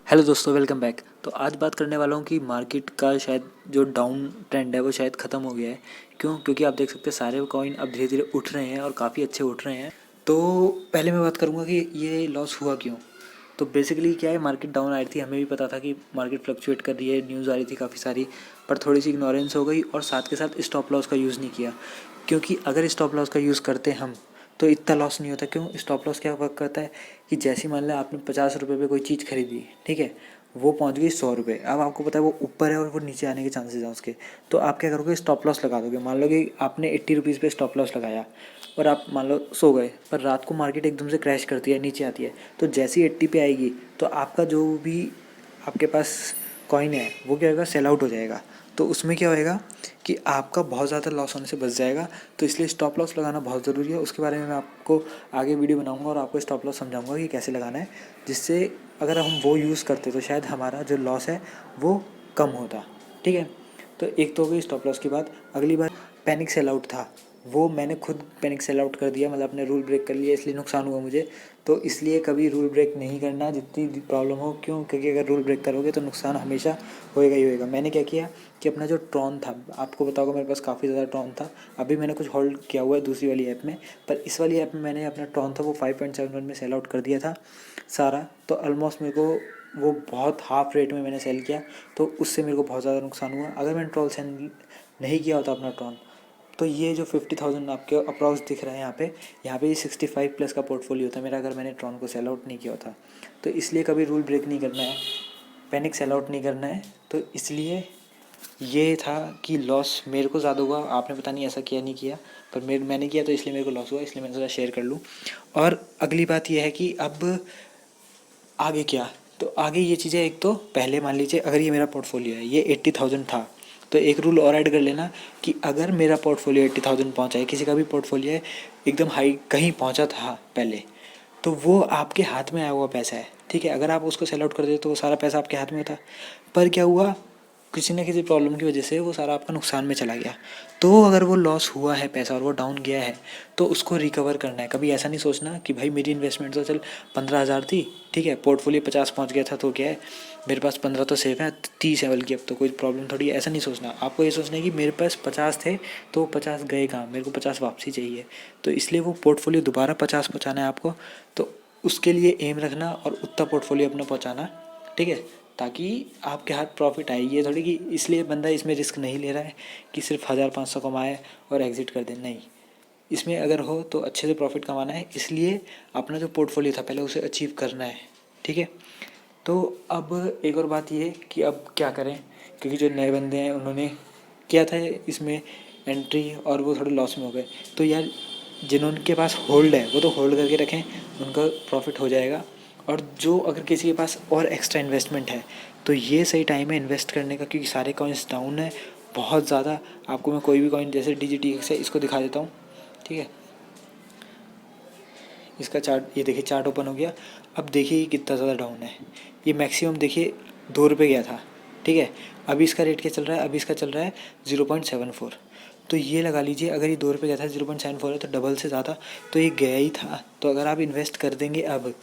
Hello दोस्तों, welcome back. तो आज बात करने वाला हूँ कि मार्केट का शायद जो डाउन ट्रेंड है वो शायद ख़त्म हो गया है। क्यों? क्योंकि आप देख सकते हैं सारे कॉइन अब धीरे धीरे उठ रहे हैं और काफ़ी अच्छे उठ रहे हैं। तो पहले मैं बात करूँगा कि ये लॉस हुआ क्यों। तो बेसिकली क्या है, मार्केट डाउन आ रही थी, हमें भी पता था कि मार्केट फ्लक्चुएट कर रही है, न्यूज़ आ रही थी काफ़ी सारी, पर थोड़ी सी इग्नोरेंस हो गई और साथ के साथ स्टॉप लॉस का यूज़ नहीं किया। क्योंकि अगर स्टॉप लॉस का यूज़ करते हम तो इतना लॉस नहीं होता। क्यों? स्टॉप लॉस क्या वर्क करता है कि जैसे मान लें आपने 50 रुपये पे कोई चीज़ खरीदी, ठीक है, वो पहुंच गई 100 रुपये। अब आपको पता है वो ऊपर है और वो नीचे आने के चांसेस हैं उसके। तो आप क्या करोगे, स्टॉप लॉस लगा दोगे। मान लो कि आपने 80 रुपीज़ पे स्टॉप लॉस लगाया और आप मान लो सो गए, पर रात को मार्केट एकदम से क्रैश करती है, नीचे आती है, तो जैसी 80 पे आएगी तो आपका जो भी आपके पास कॉइन है वो क्या होगा, सेल आउट हो जाएगा। तो उसमें क्या होएगा कि आपका बहुत ज़्यादा लॉस होने से बच जाएगा। तो इसलिए स्टॉप लॉस लगाना बहुत ज़रूरी है। उसके बारे में मैं आपको आगे वीडियो बनाऊंगा और आपको स्टॉप लॉस समझाऊंगा कि कैसे लगाना है, जिससे अगर हम वो यूज़ करते तो शायद हमारा जो लॉस है वो कम होता। ठीक है, तो एक तो हो गई स्टॉप लॉस की बात। अगली बार पैनिक सेल आउट था, वो मैंने खुद पैनिक सेल आउट कर दिया, मतलब अपने रूल ब्रेक कर लिया, इसलिए नुकसान हुआ मुझे। तो इसलिए कभी रूल ब्रेक नहीं करना जितनी प्रॉब्लम हो। क्यों? क्योंकि अगर रूल ब्रेक करोगे तो नुकसान हमेशा होएगा ही होएगा। मैंने क्या किया कि अपना जो ट्रॉन था, आपको बताओगे मेरे पास काफ़ी ज़्यादा ट्रॉन था। अभी मैंने कुछ होल्ड किया हुआ है दूसरी वाली ऐप में, पर इस वाली ऐप में मैंने अपना ट्रॉन था वो 5.71 में सेल आउट कर दिया था सारा। तो ऑलमोस्ट मेरे को वो बहुत हाफ रेट में मैंने सेल किया, तो उससे मेरे को बहुत ज़्यादा नुकसान हुआ। अगर मैंने ट्रॉल सेल नहीं किया होता अपना ट्रॉन, तो ये जो 50,000 आपके अप्रॉक्स दिख रहा है यहाँ पे ये 65 प्लस का पोर्टफोलियो था मेरा, अगर मैंने ट्रॉन को सेल आउट नहीं किया होता। तो इसलिए कभी रूल ब्रेक नहीं करना है, पैनिक सेल आउट नहीं करना है। तो इसलिए ये था कि लॉस मेरे को ज़्यादा हुआ, आपने पता नहीं ऐसा किया नहीं किया, पर मैंने किया तो इसलिए मेरे को लॉस हुआ, इसलिए मैंने सोचा शेयर कर लूँ। और अगली बात यह है कि अब आगे क्या। तो आगे ये चीज़ें, एक तो पहले मान लीजिए अगर ये मेरा पोर्टफोलियो है, ये 80,000 था, तो एक रूल और ऐड कर लेना कि अगर मेरा पोर्टफोलियो 80,000 पहुँचा है, किसी का भी पोर्टफोलियो है एकदम हाई कहीं पहुँचा था पहले, तो वो आपके हाथ में आया हुआ पैसा है। ठीक है, अगर आप उसको सेल आउट कर देते तो वो सारा पैसा आपके हाथ में होता। पर क्या हुआ, किसी न किसी प्रॉब्लम की वजह से वो सारा आपका नुकसान में चला गया। तो अगर वो लॉस हुआ है पैसा और वो डाउन गया है, तो उसको रिकवर करना है। कभी ऐसा नहीं सोचना कि भाई मेरी इन्वेस्टमेंट तो चल 15,000 थी, ठीक है, पोर्टफोलियो 50 पहुंच गया था तो क्या है, मेरे पास 15 तो सेफ है, 30 है बल्कि, अब तो कोई प्रॉब्लम थोड़ी है। ऐसा नहीं सोचना, आपको ये सोचना है कि मेरे पास 50 थे तो 50 गए कहाँ, मेरे को 50 वापसी चाहिए। तो इसलिए वो पोर्टफोलियो दोबारा 50 पहुँचाना है आपको। तो उसके लिए एम रखना और उतना पोर्टफोलियो अपना पहुँचाना, ठीक है, ताकि आपके हाथ प्रॉफिट आए। ये थोड़ी कि इसलिए बंदा इसमें रिस्क नहीं ले रहा है कि सिर्फ 1,500 कमाए और एग्ज़िट कर दे, नहीं। इसमें अगर हो तो अच्छे से प्रॉफिट कमाना है, इसलिए अपना जो पोर्टफोलियो था पहले उसे अचीव करना है। ठीक है, तो अब एक और बात ये है कि अब क्या करें, क्योंकि जो नए बंदे हैं उन्होंने किया था इसमें एंट्री और वो थोड़े लॉस में हो गए। तो यार जिनके पास होल्ड है वो तो होल्ड करके रखें, उनका प्रॉफिट हो जाएगा। और जो अगर किसी के पास और एक्स्ट्रा इन्वेस्टमेंट है तो ये सही टाइम है इन्वेस्ट करने का, क्योंकि सारे कॉइन्स डाउन है बहुत ज़्यादा। आपको मैं कोई भी कॉइन जैसे DGTX है इसको दिखा देता हूँ, ठीक है। इसका चार्ट ये देखिए, चार्ट ओपन हो गया। अब देखिए कितना ज़्यादा डाउन है। ये मैक्सिमम देखिए 2 रुपये गया था, ठीक है। अभी इसका रेट क्या चल रहा है, अभी इसका चल रहा है 0.74। तो ये लगा लीजिए अगर ये 2 रुपये गया था, 0.74 है तो डबल से ज़्यादा तो ये गया ही था। तो अगर आप इन्वेस्ट कर देंगे अब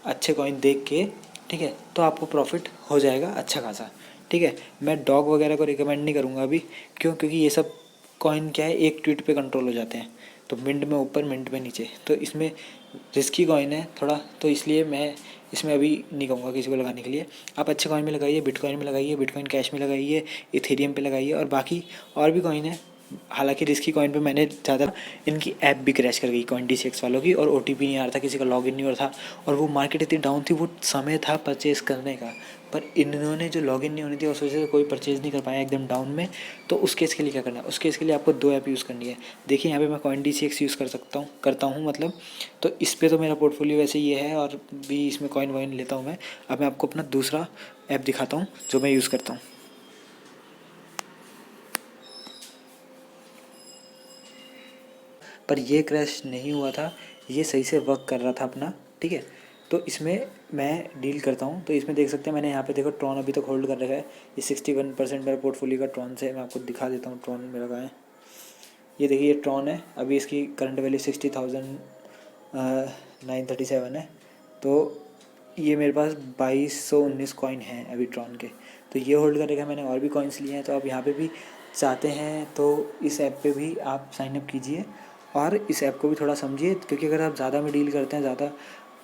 अच्छे कॉइन देख के, ठीक है, तो आपको प्रॉफिट हो जाएगा अच्छा खासा। ठीक है, मैं डॉग वगैरह को रिकमेंड नहीं करूँगा अभी। क्यों? क्योंकि ये सब कॉइन क्या है, एक ट्वीट पे कंट्रोल हो जाते हैं। तो मिंट में ऊपर मिंट में नीचे, तो इसमें रिस्की कॉइन है थोड़ा, तो इसलिए मैं इसमें अभी नहीं कहूँगा किसी को लगाने के लिए। आप अच्छे कॉइन में लगाइए, बिटकॉइन में लगाइए, बिटकॉइन कैश में लगाइए, इथेरियम पे लगाइए, और बाकी और भी कॉइन है। हालांकि रिस्की कॉइन पे मैंने ज़्यादा, इनकी ऐप भी क्रैश कर गई CoinDCX वालों की, और OTP नहीं आ रहा था, किसी का लॉगिन नहीं हो रहा था, और वो मार्केट इतनी डाउन थी, वो समय था परचेज़ करने का, पर इन्होंने जो लॉगिन नहीं होनी थी उस वजह से कोई परचेज़ नहीं कर पाया एकदम डाउन में। तो उस केस के लिए क्या करना है, उस केस के लिए आपको 2 ऐप यूज़ करनी है। देखिए यहाँ पे मैं CoinDCX यूज़ करता हूँ मतलब। तो इस पर तो मेरा पोर्टफोलियो वैसे ये है, और भी इसमें कॉइन वॉइन लेता हूँ मैं। अब मैं आपको अपना दूसरा ऐप दिखाता हूँ जो मैं यूज़ करता हूँ। पर ये क्रैश नहीं हुआ था, ये सही से वर्क कर रहा था अपना, ठीक है। तो इसमें मैं डील करता हूँ। तो इसमें देख सकते हैं मैंने यहाँ पे देखो ट्रॉन अभी तक होल्ड कर रखा है। ये 61% मेरा पोर्टफोलियो का ट्रॉन से है। मैं आपको दिखा देता हूँ ट्रॉन मेरा कहाँ है। ये देखिए ये ट्रॉन है, अभी इसकी करंट वैल्यू 60,937 है। तो ये मेरे पास 2219 कॉइन हैं अभी ट्रॉन के, तो ये होल्ड करेगा। मैंने और भी कॉइन्स लिए हैं, तो आप यहाँ पे भी चाहते हैं तो इस ऐप पे भी आप साइनअप कीजिए और इस ऐप को भी थोड़ा समझिए, क्योंकि अगर आप ज़्यादा में डील करते हैं, ज़्यादा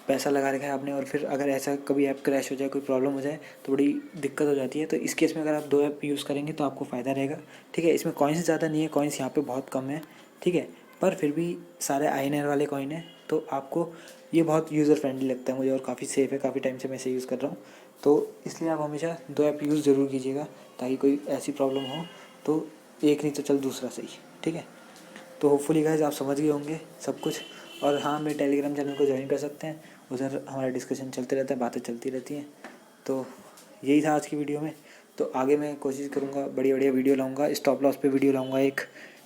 पैसा लगा रखा है आपने और फिर अगर ऐसा कभी ऐप क्रैश हो जाए, कोई प्रॉब्लम हो जाए तो बड़ी दिक्कत हो जाती है। तो इस केस में अगर आप 2 ऐप यूज़ करेंगे तो आपको फ़ायदा रहेगा, ठीक है। इसमें कॉइन्स ज़्यादा नहीं है, कॉइन्स यहाँ पे बहुत कम है, ठीक है, पर फिर भी सारे INR वाले कॉइन है, तो आपको ये बहुत यूज़र फ्रेंडली लगता है मुझे और काफ़ी सेफ़ है। काफ़ी टाइम से मैं इसे यूज़ कर रहा हूँ, तो इसलिए आप हमेशा 2 ऐप यूज़ ज़रूर कीजिएगा, ताकि कोई ऐसी प्रॉब्लम हो तो एक नहीं तो चल दूसरा सही, ठीक है। तो होपफुली गाइस आप समझ गए होंगे सब कुछ। और हाँ, मेरे टेलीग्राम चैनल को ज्वाइन कर सकते हैं, उधर हमारा डिस्कशन चलते रहता है, बातें चलती रहती हैं। तो यही था आज की वीडियो में। तो आगे मैं कोशिश करूँगा बढ़िया बढ़िया वीडियो लाऊँगा, स्टॉप लॉस पे वीडियो लाऊँगा, एक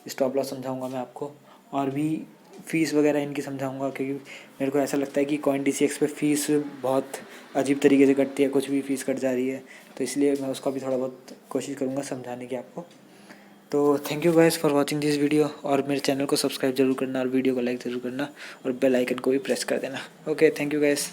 स्टॉप लॉस समझाऊँगा मैं आपको, और भी फ़ीस वगैरह इनकी समझाऊँगा, क्योंकि मेरे को ऐसा लगता है कि CoinDCX पे फ़ीस बहुत अजीब तरीके से कटती है, कुछ भी फ़ीस कट जा रही है, तो इसलिए मैं उसका भी थोड़ा बहुत कोशिश करूँगा समझाने की आपको। तो thank you guys for watching this video, और मेरे चैनल को सब्सक्राइब जरूर करना और वीडियो को लाइक ज़रूर करना और बेल आइकन को भी प्रेस कर देना। Okay, thank you guys.